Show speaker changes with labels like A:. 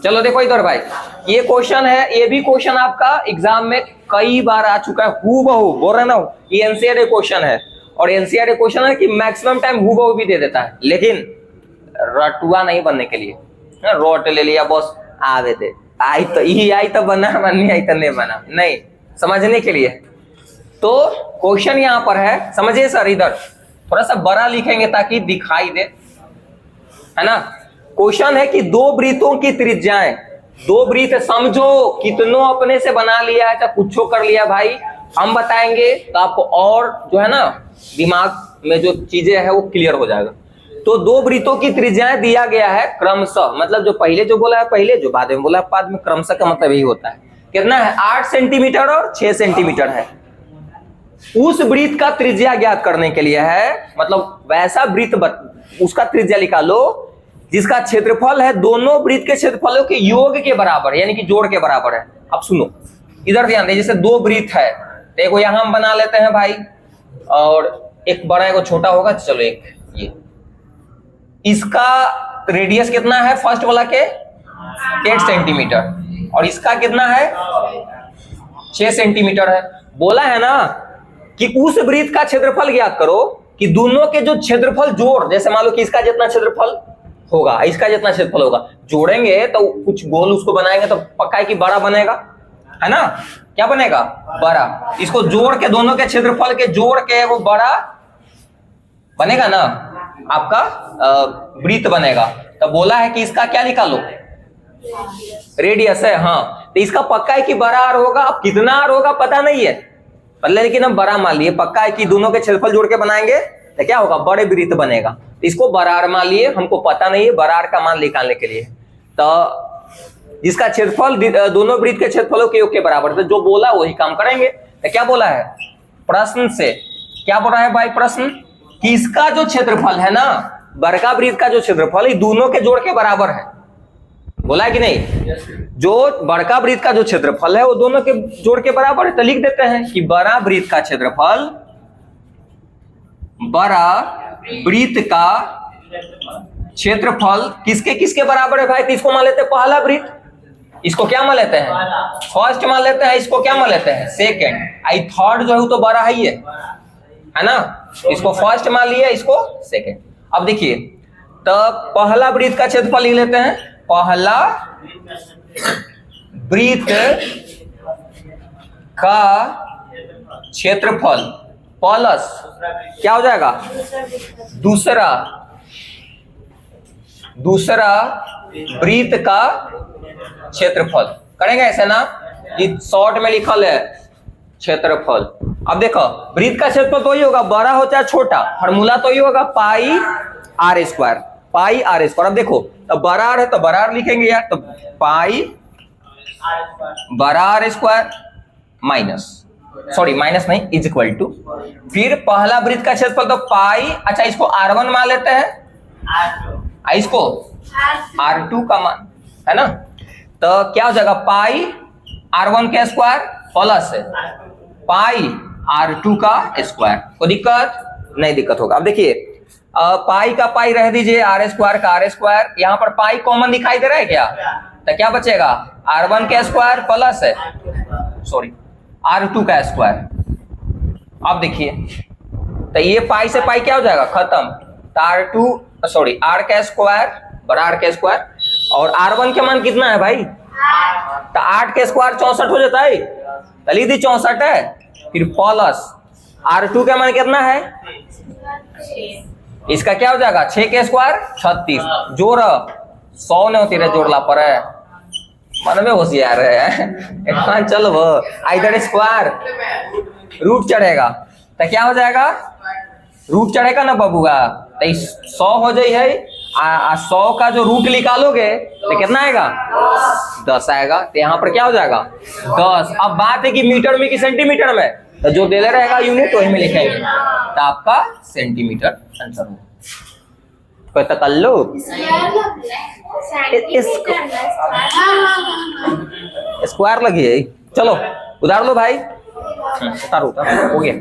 A: चलो देखो इधर भाई, ये क्वेश्चन है, ये भी क्वेश्चन आपका एग्जाम में कई बार आ चुका है, हूबहू बोल रहे ना, ये एनसीईआरटी क्वेश्चन है, और एनसीईआरटी क्वेश्चन है कि मैक्सिमम टाइम हूबहू भी दे देता है, लेकिन रटुआ नहीं बनने के लिए, रोट ले लिया बॉस, आवे थे आई तो ई आई तो बना, नहीं आई तो नहीं बना, नहीं, समझने के लिए। तो क्वेश्चन यहाँ पर है, समझिए सर, इधर थोड़ा सा बड़ा लिखेंगे ताकि दिखाई दे, है ना। क्वेश्चन है कि दो वृत्तों की त्रिज्याएं, दो वृत्त समझो, कितनों अपने से बना लिया है, चाहे कुछ कर लिया भाई, हम बताएंगे तो आपको और जो है ना दिमाग में जो चीजें है वो क्लियर हो जाएगा। तो दो वृत्तों की त्रिज्याएं दिया गया है क्रमशः, मतलब जो पहले जो बोला है पहले, जो बाद में बोला है बाद में, क्रमशः का मतलब यही होता है। कितना है? 8 सेंटीमीटर और 6 सेंटीमीटर है। उस वृत्त का त्रिज्या ज्ञात करने के लिए है, मतलब वैसा वृत्त उसका त्रिज्या निकालो जिसका क्षेत्रफल है दोनों वृत्त के क्षेत्रफलों के योग के बराबर, यानी कि जोड़ के बराबर है। अब सुनो, इधर ध्यान दे, जैसे दो वृत्त है, देखो यहां हम बना लेते हैं भाई, और एक बड़ा एक छोटा होगा, चलो एक ये, इसका रेडियस कितना है फर्स्ट वाला के 8 सेंटीमीटर, और इसका कितना है 6 सेंटीमीटर है। बोला है ना कि उस वृत्त का क्षेत्रफल ज्ञात करो कि दोनों के जो क्षेत्रफल जोड़, जैसे मान लो कि इसका जितना क्षेत्रफल होगा, इसका जितना क्षेत्रफल होगा, जोड़ेंगे तो कुछ गोल उसको बनाएंगे तो पक्का है कि बड़ा बनेगा, है ना। क्या बनेगा? बड़ा। इसको जोड़ के दोनों के क्षेत्रफल के जोड़ के वो बड़ा बनेगा ना, आपका वृत्त बनेगा। तो बोला है कि इसका क्या निकालो, रेडियस है, हाँ, तो इसका पक्का है कि बड़ा आर होगा। अब कितना आर होगा पता नहीं है, लेकिन हम बड़ा मान लिए, पक्का है कि दोनों के क्षेत्रफल जोड़ के बनाएंगे तो क्या होगा, बड़े वृत्त बनेगा। इसको बड़ा आर मान लिए, हमको पता नहीं है बड़ा आर का मान निकालने के लिए। तो जिसका क्षेत्रफल दोनों वृत्त के क्षेत्रफलों के योग के बराबर, तो जो बोला वही काम करेंगे। तो क्या बोला है प्रश्न से, क्या बोला है भाई प्रश्न, कि इसका जो क्षेत्रफल है ना, बड़का वृत्त का जो क्षेत्रफल है दोनों के जोड़ के बराबर है। बोला है कि नहीं? जो बड़का वृत्त का जो क्षेत्रफल है वो दोनों के जोड़ के बराबर है। तो लिख देते हैं कि बड़ा वृत्त का क्षेत्रफल, बड़ा वृत्त का क्षेत्रफल किसके किसके बराबर है भाई? तो इसको मान लेते हैं पहला वृत्त, इसको क्या मान लेते हैं फर्स्ट मान लेते हैं, इसको क्या मान लेते हैं सेकंड, आई थर्ड जो है वो तो बड़ा है ना, इसको फर्स्ट मान लिया, इसको सेकंड। अब देखिए, तो पहला वृत्त का क्षेत्रफल लिख लेते हैं, पहला वृत्त का क्षेत्रफल प्लस क्या हो जाएगा, दूसरा वृत्त का क्षेत्रफल। करेंगे ऐसे ना, ये शॉर्ट में लिखल है क्षेत्रफल। अब देखो, वृत्त का क्षेत्रफल तो ही होगा, बड़ा हो चाहे छोटा, फॉर्मूला तो ही होगा pi r square, pi r square. अब देखो, तो बड़ा आर है तो बड़ा आर लिखेंगे यार, तो पाई बड़ा R square minus, sorry minus नहीं, इज इक्वल टू, फिर पहला वृत्त का क्षेत्रफल तो पाई, अच्छा इसको R1 मान लेते हैं, इसको R2 का मान, है ना। तो क्या हो जाएगा, पाई R1 का स्क्वायर प्लस पाई R2 का स्क्वायर। कोई दिक्कत नहीं? दिक्कत होगा। अब देखिए, पाई का पाई रह दीजिए, आर स्क्वायर का आर स्क्वायर, यहाँ पर पाई कॉमन दिखाई दे रहा है क्या, तो क्या बचेगा, R1 का स्क्वायर प्लस सॉरी R2 का स्क्वायर। अब देखिए, तो ये पाई से पाई क्या हो जाएगा, खत्म, तो R2 सॉरी R का स्क्वायर बड़ा R का स्क्वायर, और R1 के मान कितना है भाई, तो 8 का स्क्वायर 64 हो जाता है, तो लिख दी 64 है, फिर प्लस R2 का मान कितना है, इसका क्या हो जाएगा 6 का स्क्वायर 36, जोड़ 100 नहीं होती रहे, जोड़ला पर है, मन में होशियार है चल वो इधर स्क्वायर रूट चढ़ेगा, तो क्या हो जाएगा, रूट चढ़ेगा ना बबुआ, तो 100 हो जाए है, 100 का जो रूट निकालोगे तो कितना आएगा, 10 आएगा। तो यहाँ पर क्या हो जाएगा 10। अब बात है कि मीटर में कि सेंटीमीटर में, तो जो दे रहेगा यूनिट वही में लिखेंगे, तो आपका सेंटीमीटर आंसर होगा। कोई तकल्लु स्क्वायर लगी है, चलो उधार लो भाई, उतारो हो गया।